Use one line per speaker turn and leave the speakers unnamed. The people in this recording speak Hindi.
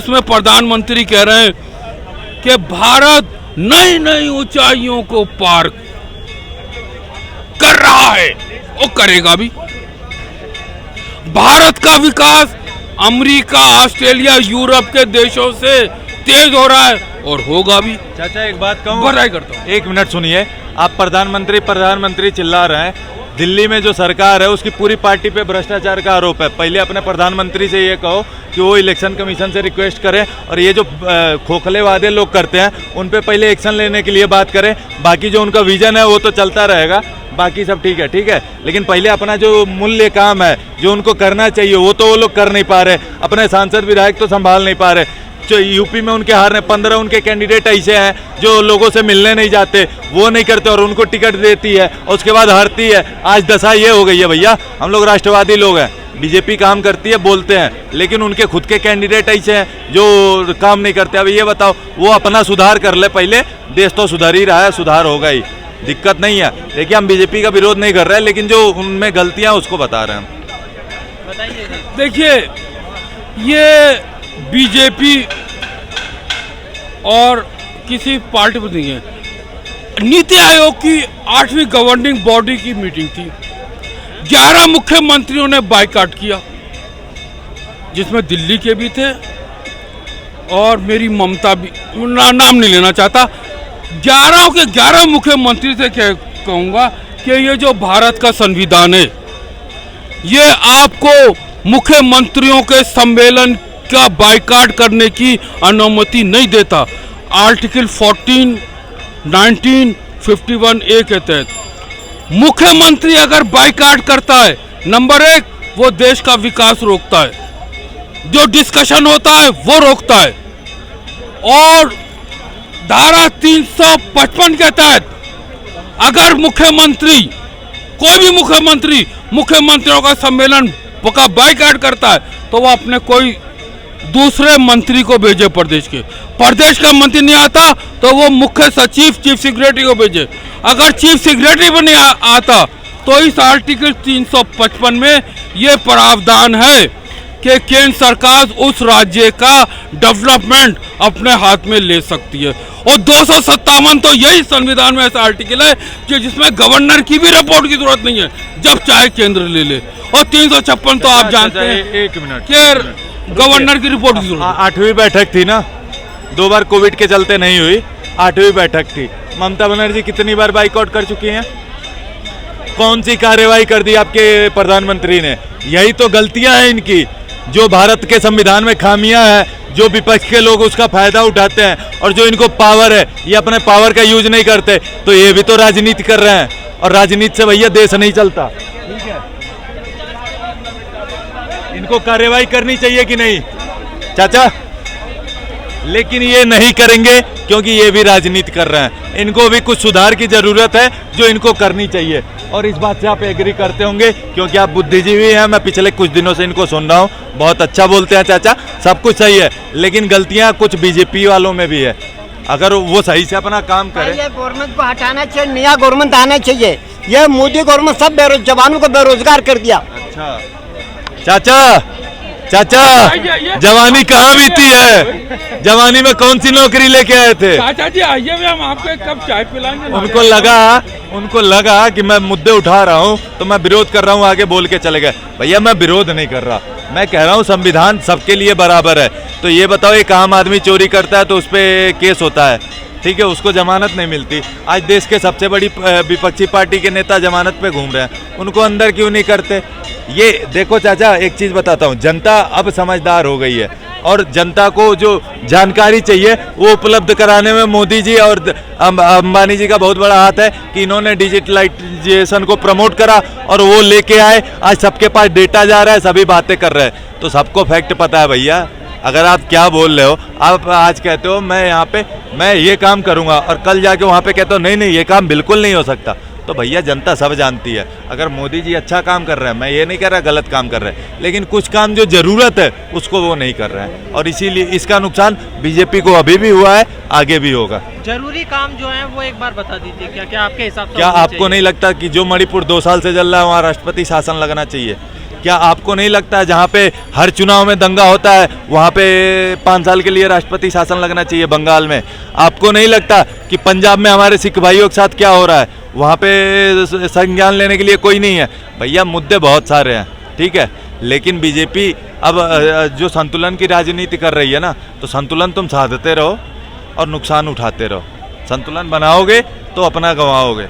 इसमें प्रधानमंत्री कह रहे हैं कि भारत नई नई ऊंचाइयों को पार कर रहा है, वो करेगा भी। भारत का विकास अमेरिका, ऑस्ट्रेलिया, यूरोप के देशों से तेज हो रहा है और होगा भी।
चाचा एक बात कहूँ,
बधाई करता हूँ।
एक मिनट सुनिए। आप प्रधानमंत्री चिल्ला रहे हैं। दिल्ली में जो सरकार है उसकी पूरी पार्टी पे भ्रष्टाचार का आरोप है। पहले अपने प्रधानमंत्री से ये कहो कि वो इलेक्शन कमीशन से रिक्वेस्ट करें और ये जो खोखले वादे लोग करते हैं उन पे पहले एक्शन लेने के लिए बात करें। बाकी जो उनका विजन है वो तो चलता रहेगा, बाकी सब ठीक है। लेकिन पहले अपना जो मूल्य काम है जो उनको करना चाहिए वो तो वो लोग कर नहीं पा रहे। अपने सांसद विधायक तो संभाल नहीं पा रहे। जो यूपी में उनके हारने 15 उनके कैंडिडेट ऐसे हैं जो लोगों से मिलने नहीं जाते, वो नहीं करते और उनको टिकट देती है और उसके बाद हारती है। आज दशा ये हो गई है भैया। हम लोग राष्ट्रवादी लोग हैं, बीजेपी काम करती है, बोलते हैं, लेकिन उनके खुद के कैंडिडेट ऐसे हैं जो काम नहीं करते। अब ये बताओ, वो अपना सुधार कर ले पहले, देश तो सुधर ही रहा है, सुधार होगा ही, दिक्कत नहीं है। देखिए हम बीजेपी का विरोध नहीं कर रहे हैं, लेकिन जो उनमें गलतियां उसको बता रहे हैं।
देखिए, ये बीजेपी और किसी पार्टी पर नहीं है। नीति आयोग की 8वीं गवर्निंग बॉडी की मीटिंग थी। 11 मुख्यमंत्रियों ने बायकॉट किया, जिसमें दिल्ली के भी थे और मेरी ममता भी, नाम नहीं लेना चाहता। 11 के 11 मुख्यमंत्री से कहूँगा कि ये जो भारत का संविधान है, ये आपको मुख्यमंत्रियों के सम्मेलन का बायकॉट करने की अनुमति नहीं देता। आर्टिकल 14, 19, 51A के तहत मुख्यमंत्री अगर बायकॉट करता है, नंबर 1 वो देश का विकास रोकता है, जो डिस्कशन होता है वो रोकता है। और धारा 355 के तहत अगर मुख्यमंत्री, कोई भी मुख्यमंत्रियों का सम्मेलन का बायकॉट करता है तो वो अपने कोई दूसरे मंत्री को भेजे। प्रदेश का मंत्री नहीं आता तो वो मुख्य सचिव, चीफ सेक्रेटरी को भेजे। अगर चीफ सेक्रेटरी भी नहीं आता तो इस आर्टिकल 355 में ये प्रावधान है कि केंद्र सरकार उस राज्य का डेवलपमेंट अपने हाथ में ले सकती है। और 257 तो यही संविधान में ऐसा आर्टिकल है कि जिसमें गवर्नर की भी रिपोर्ट की जरूरत नहीं है, जब चाहे केंद्र ले ले। और 356 तो आप जानते हैं,
एक मिनट,
कि गवर्नर की रिपोर्ट की जरूरत।
8वीं बैठक थी ना, 2 बार कोविड के चलते नहीं हुई, 8वीं बैठक थी। ममता बनर्जी कितनी बार बाइकआउट कर चुकी हैं? कौन सी कार्रवाई कर दी आपके प्रधानमंत्री ने? यही तो गलतियां हैं इनकी, जो भारत के संविधान में खामियां हैं, जो विपक्ष के लोग उसका फायदा उठाते हैं और जो इनको पावर है ये अपने पावर का यूज नहीं करते। तो ये भी तो राजनीति कर रहे हैं और राजनीति से भैया देश नहीं चलता। ठीक है, इनको कार्रवाई करनी चाहिए कि नहीं चाचा? लेकिन ये नहीं करेंगे क्योंकि ये भी राजनीति कर रहे हैं। इनको भी कुछ सुधार की जरूरत है जो इनको करनी चाहिए। और इस बात से आप एग्री करते होंगे क्योंकि आप बुद्धिजीवी हैं। मैं पिछले कुछ दिनों से इनको सुन रहा हूँ, बहुत अच्छा बोलते हैं चाचा, सब कुछ सही है, लेकिन गलतियां कुछ बीजेपी वालों में भी है। अगर वो सही से अपना काम करे।
ये गवर्नमेंट को हटाना चाहिए, नया गवर्नमेंट आना चाहिए। ये मोदी गवर्नमेंट सब जवानों को बेरोजगार कर दिया।
अच्छा चाचा जवानी कहाँ बीती है? जवानी में कौन सी नौकरी लेके आए थे?
चाचा जी आइए, हम आपको एक कप चाय पिलाएंगे।
उनको लगा कि मैं मुद्दे उठा रहा हूँ तो मैं विरोध कर रहा हूँ, आगे बोल के चले गए। भैया मैं विरोध नहीं कर रहा, मैं कह रहा हूँ संविधान सबके लिए बराबर है। तो ये बताओ, एक आम आदमी चोरी करता है तो उस पर केस होता है, ठीक है, उसको जमानत नहीं मिलती। आज देश के सबसे बड़ी विपक्षी पार्टी के नेता जमानत पे घूम रहे हैं, उनको अंदर क्यों नहीं करते? ये देखो चाचा, एक चीज बताता हूँ, जनता अब समझदार हो गई है और जनता को जो जानकारी चाहिए वो उपलब्ध कराने में मोदी जी और अंबानी जी का बहुत बड़ा हाथ है कि इन्होंने डिजिटलाइजेशन को प्रमोट करा और वो लेके आए। आज सबके पास डेटा जा रहा है, सभी बातें कर रहे हैं, तो सबको फैक्ट पता है भैया। अगर आप क्या बोल रहे हो, आप आज कहते हो मैं यहाँ पे मैं ये काम करूँगा और कल जाके वहाँ पे कहते हो नहीं ये काम बिल्कुल नहीं हो सकता, तो भैया जनता सब जानती है। अगर मोदी जी अच्छा काम कर रहे हैं, मैं ये नहीं कह रहा गलत काम कर रहे हैं, लेकिन कुछ काम जो जरूरत है उसको वो नहीं कर रहे हैं और इसीलिए इसका नुकसान बीजेपी को अभी भी हुआ है, आगे भी होगा।
जरूरी काम जो है वो एक बार बता दीजिए, क्या क्या आपके हिसाब से?
क्या आपको नहीं लगता कि जो मणिपुर 2 साल से चल रहा है वहाँ राष्ट्रपति शासन लगना चाहिए? क्या आपको नहीं लगता है जहाँ पे हर चुनाव में दंगा होता है वहाँ पे 5 साल के लिए राष्ट्रपति शासन लगना चाहिए बंगाल में? आपको नहीं लगता कि पंजाब में हमारे सिख भाइयों के साथ क्या हो रहा है, वहाँ पे संज्ञान लेने के लिए कोई नहीं है? भैया मुद्दे बहुत सारे हैं, ठीक है, लेकिन बीजेपी अब जो संतुलन की राजनीति कर रही है ना, तो संतुलन तुम साधते रहो और नुकसान उठाते रहो। संतुलन बनाओगे तो अपना गंवाओगे।